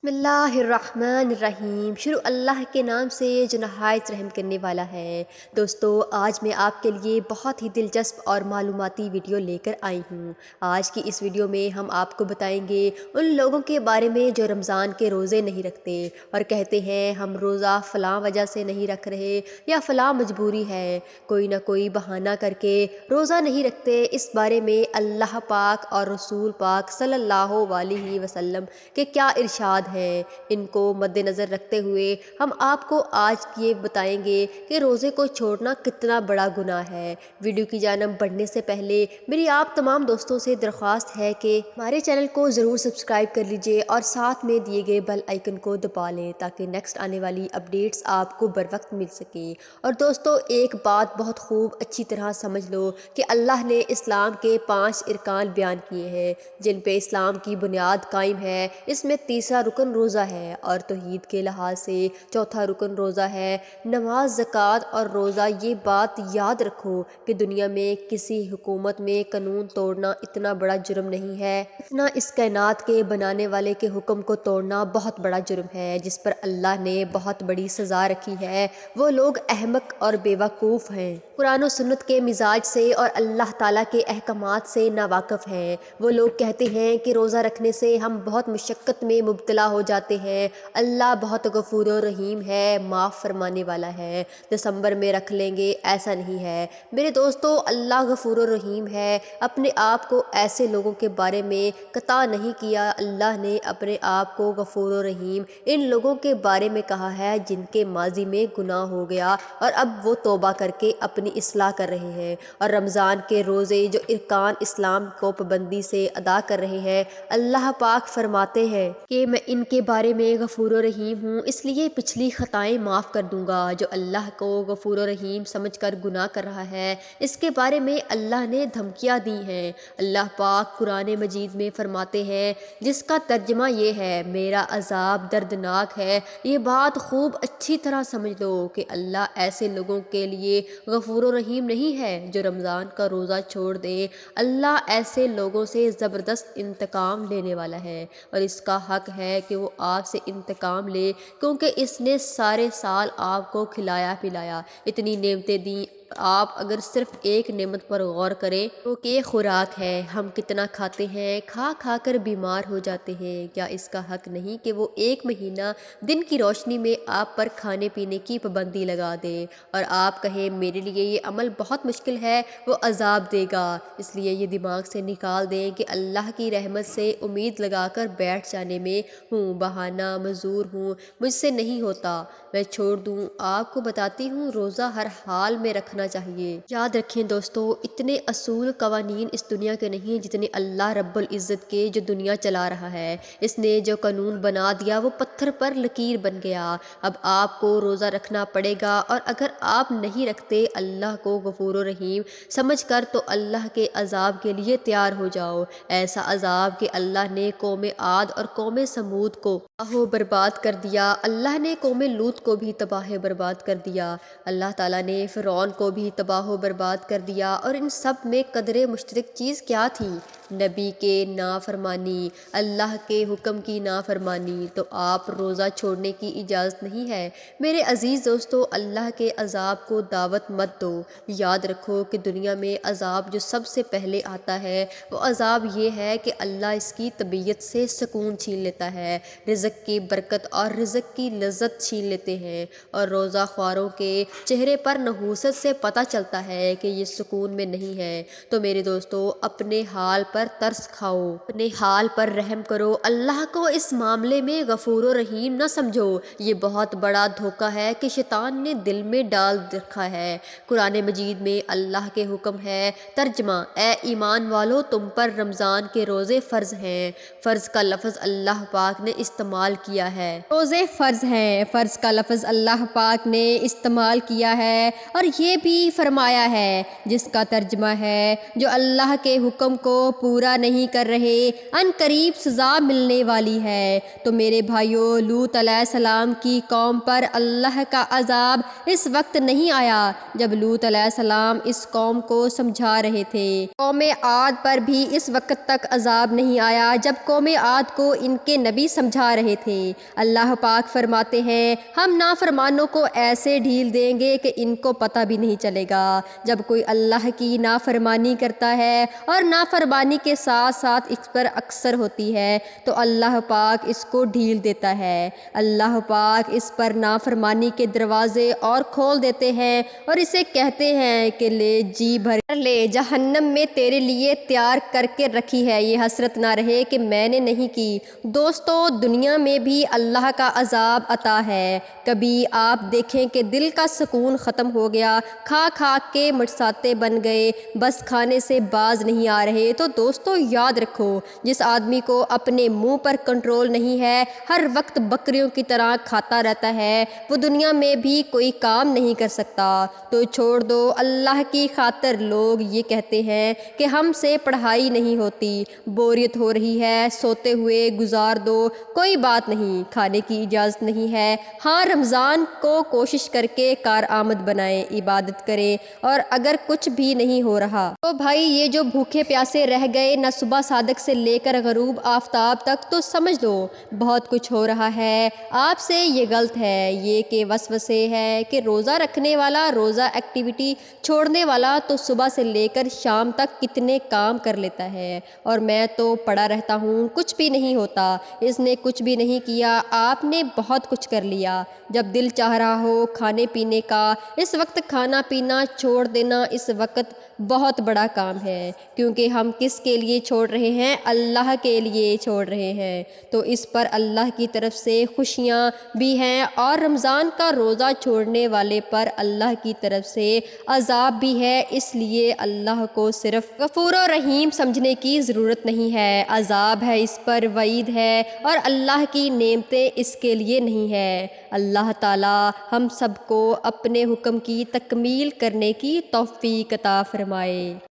बिस्मिल्लाहिर्रहमानिर्रहीम। शुरू अल्लाह के नाम से जो नहायत रहम करने वाला है। दोस्तों, आज मैं आपके लिए बहुत ही दिलचस्प और मालूमाती वीडियो लेकर आई हूँ। आज की इस वीडियो में हम आपको बताएंगे उन लोगों के बारे में जो रमज़ान के रोज़े नहीं रखते और कहते हैं हम रोज़ा फ़लाँ वजह से नहीं रख रहे या फ़लाँ मजबूरी है, कोई ना कोई बहाना करके रोज़ा नहीं रखते। इस बारे में अल्लाह पाक और रसूल पाक सल्लल्लाहु अलैहि वसल्लम के क्या इरशाद है, इनको मद्देनज़र रखते हुए हम आपको आज ये बताएंगे कि रोज़े को छोड़ना कितना बड़ा गुनाह है। वीडियो की जानब बढ़ने से पहले मेरी आप तमाम दोस्तों से दरख्वास्त है कि हमारे चैनल को ज़रूर सब्सक्राइब कर लीजिए और साथ में दिए गए बेल आइकन को दबा लें ताकि नेक्स्ट आने वाली अपडेट्स आपको बर वक्त मिल सके। और दोस्तों, एक बात बहुत खूब अच्छी तरह समझ लो कि अल्लाह ने इस्लाम के 5 इरकान बयान किए हैं जिन पे इस्लाम की बुनियाद कायम है। इसमें तीसरा रुकन रोज़ा है और तौहीद के लिहाज से चौथा रुकन रोज़ा है। नमाज, ज़कात और रोज़ा, ये बात याद रखो कि दुनिया में किसी हुकूमत में कानून तोड़ना इतना बड़ा जुर्म नहीं है इतना इस कायनात के बनाने वाले के हुक्म को तोड़ना बहुत बड़ा जुर्म है, जिस पर अल्लाह ने बहुत बड़ी सज़ा रखी है। वो लोग अहमक और बेवकूफ़ हैं, कुरान और सुन्नत के मिजाज से और अल्लाह ताला के अहकामात से नावाकिफ़ हैं। वो लोग कहते हैं कि रोज़ा रखने से हम बहुत मुशक्क़त में मुब्तला हो जाते हैं। अल्लाह बहुत गफ़ूर और रहीम है, माफ़ फरमाने वाला है, दिसंबर में रख लेंगे, ऐसा नहीं है मेरे दोस्तों। अल्लाह गफ़ूर और रहीम है। अपने आप को ऐसे लोगों के बारे में कता नहीं किया। अल्लाह ने अपने आप को गफ़ूर और रहीम इन लोगों के बारे में कहा है जिनके माजी में गुनाह हो गया और अब वो तौबा करके अपनी इस्लाह कर रहे हैं और रमज़ान के रोज़े जो इरकान इस्लाम को पाबंदी से अदा कर रहे हैं। अल्लाह पाक फरमाते हैं कि मैं इनके बारे में गफ़ूर रहीम हूँ, इसलिए पिछली ख़ताएँ माफ़ कर दूँगा। जो अल्लाह को गफ़ूर रहीम समझकर गुनाह कर रहा है, इसके बारे में अल्लाह ने धमकियाँ दी हैं। अल्लाह पाक कुरान मजीद में फरमाते हैं, जिसका तर्जमा ये है, मेरा अज़ाब दर्दनाक है। ये बात खूब अच्छी तरह समझ लो कि अल्लाह ऐसे लोगों के लिए गफ़ूर रहीम नहीं है जो रमज़ान का रोज़ा छोड़ दे। अल्लाह ऐसे लोगों से ज़बरदस्त इंतकाम लेने वाला है और इसका हक़ है कि वो आपसे इंतकाम ले, क्योंकि इसने सारे साल आपको खिलाया पिलाया, इतनी नेमतें दी। आप अगर सिर्फ एक नेमत पर गौर करें तो कि खुराक है, हम कितना खाते हैं, खा खा कर बीमार हो जाते हैं। क्या इसका हक़ नहीं कि वो एक महीना दिन की रोशनी में आप पर खाने पीने की पाबंदी लगा दे और आप कहें मेरे लिए ये अमल बहुत मुश्किल है, वो अज़ाब देगा। इसलिए ये दिमाग से निकाल दें कि अल्लाह की रहमत से उम्मीद लगाकर बैठ जाने में हूँ बहाना, मजूर हूँ, मुझसे नहीं होता, मैं छोड़ दूँ। आपको बताती हूँ, रोज़ा हर हाल में रखना चाहिए। याद रखें दोस्तों, इतने असूल कवानीन इस दुनिया के नहीं जितने अल्लाह रब्बुल इज़्ज़त के, जो दुनिया चला रहा है। इसने जो कानून बना दिया वो पत्थर पर लकीर बन गया। अब आपको रोज़ा रखना पड़ेगा और अगर आप नहीं रखते अल्लाह को गफ़ूर रहीम समझ कर तो अल्लाह के अज़ाब के लिए तैयार हो जाओ। ऐसा अज़ाब कि अल्लाह ने कौम आद और कौम समूद को तबाह बर्बाद कर दिया। अल्लाह ने कौम लूत को भी तबाह बर्बाद कर दिया। अल्लाह ताला ने फ़िरौन को भी तबाह बर्बाद कर दिया। और इन सब में कदरे मुश्तरक चीज़ क्या थी? नबी के नाफरमानी, अल्लाह के हुक्म की नाफरमानी। तो आप रोज़ा छोड़ने की इजाज़त नहीं है। मेरे अज़ीज़ दोस्तों, अल्लाह के अज़ाब को दावत मत दो। याद रखो कि दुनिया में अज़ाब जो सबसे पहले आता है वो अज़ाब ये है कि अल्लाह इसकी तबीयत से सुकून छीन लेता है, रिज़्क़ की बरकत और रिज़्क़ की लज़्ज़त छीन लेते हैं। और रोज़ा ख्वारों के चेहरे पर नहूसत से पता चलता है कि ये सुकून में नहीं है। तो मेरे दोस्तों, अपने हाल पर तरस खाओ, अपने हाल पर रहम करो। अल्लाह को इस मामले में गफ़ूर रहीम न समझो। ये बहुत बड़ा धोखा है कि शैतान ने दिल में डाल रखा है। कुरान मजीद में अल्लाह के हुक्म है, तर्जमा, ए ईमान वालो, तुम पर रमज़ान के रोज़े फ़र्ज़ हैं। फ़र्ज़ का लफ्ज़ अल्लाह पाक ने इस्तेमाल किया है। रोज़े फ़र्ज़ हैं, फ़र्ज़ का लफ्ज़ अल्लाह पाक ने इस्तेमाल किया है और ये भी फरमाया है, जिसका तर्जमा है, जो अल्लाह के हुक्म को پورا نہیں کر رہے ان قریب سزا ملنے والی ہے۔ تو میرے بھائیوں، لوط علیہ السلام کی قوم پر اللہ کا عذاب اس وقت نہیں آیا جب لوط علیہ السلام اس قوم کو سمجھا رہے تھے۔ قوم عاد پر بھی اس وقت تک عذاب نہیں آیا جب قوم عاد کو ان کے نبی سمجھا رہے تھے۔ اللہ پاک فرماتے ہیں ہم نافرمانوں کو ایسے ڈھیل دیں گے کہ ان کو پتہ بھی نہیں چلے گا۔ جب کوئی اللہ کی نافرمانی کرتا ہے اور نافرمانی کے ساتھ ساتھ اس پر اکثر ہوتی ہے تو اللہ پاک اس کو ڈھیل دیتا ہے۔ اللہ پاک اس پر نافرمانی کے دروازے اور کھول دیتے ہیں اور اسے کہتے ہیں کہ لے جی بھر لے، جہنم میں تیرے لیے تیار کر کے رکھی ہے، یہ حسرت نہ رہے کہ میں نے نہیں کی۔ دوستو، دنیا میں بھی اللہ کا عذاب عطا ہے۔ کبھی آپ دیکھیں کہ دل کا سکون ختم ہو گیا، کھا کھا کے مٹساتے بن گئے، بس کھانے سے باز نہیں آ رہے، تو دوستو یاد رکھو، جس آدمی کو اپنے منہ پر کنٹرول نہیں ہے، ہر وقت بکریوں کی طرح کھاتا رہتا ہے، وہ دنیا میں بھی کوئی کام نہیں کر سکتا۔ تو چھوڑ دو، اللہ کی خاطر لوگ یہ کہتے ہیں کہ ہم سے پڑھائی نہیں ہوتی، بوریت ہو رہی ہے، سوتے ہوئے گزار دو، کوئی بات نہیں، کھانے کی اجازت نہیں ہے۔ ہاں، رمضان کو کوشش کر کے کارآمد بنائیں، عبادت کریں، اور اگر کچھ بھی نہیں ہو رہا تو بھائی یہ جو بھوکے پیاسے رہ گئے نہ صبح صادق سے لے کر غروب آفتاب تک، تو سمجھ لو بہت کچھ ہو رہا ہے۔ آپ سے یہ غلط ہے یہ کہ وسوسے ہے کہ روزہ رکھنے والا، روزہ ایکٹیویٹی چھوڑنے والا تو صبح سے لے کر شام تک کتنے کام کر لیتا ہے، اور میں تو پڑا رہتا ہوں، کچھ بھی نہیں ہوتا۔ اس نے کچھ بھی نہیں کیا، آپ نے بہت کچھ کر لیا۔ جب دل چاہ رہا ہو کھانے پینے کا، اس وقت کھانا پینا چھوڑ دینا اس وقت بہت بڑا کام ہے، کیونکہ ہم کس کے لیے چھوڑ رہے ہیں؟ اللہ کے لیے چھوڑ رہے ہیں۔ تو اس پر اللہ کی طرف سے خوشیاں بھی ہیں، اور رمضان کا روزہ چھوڑنے والے پر اللہ کی طرف سے عذاب بھی ہے، اس لیے اللہ کو صرف غفور و رحیم سمجھنے کی ضرورت نہیں ہے۔ عذاب ہے اس پر، وعید ہے، اور اللہ کی نعمتیں اس کے لیے نہیں ہے۔ اللہ تعالی ہم سب کو اپنے حکم کی تکمیل کرنے کی توفیق عطا فرمائے۔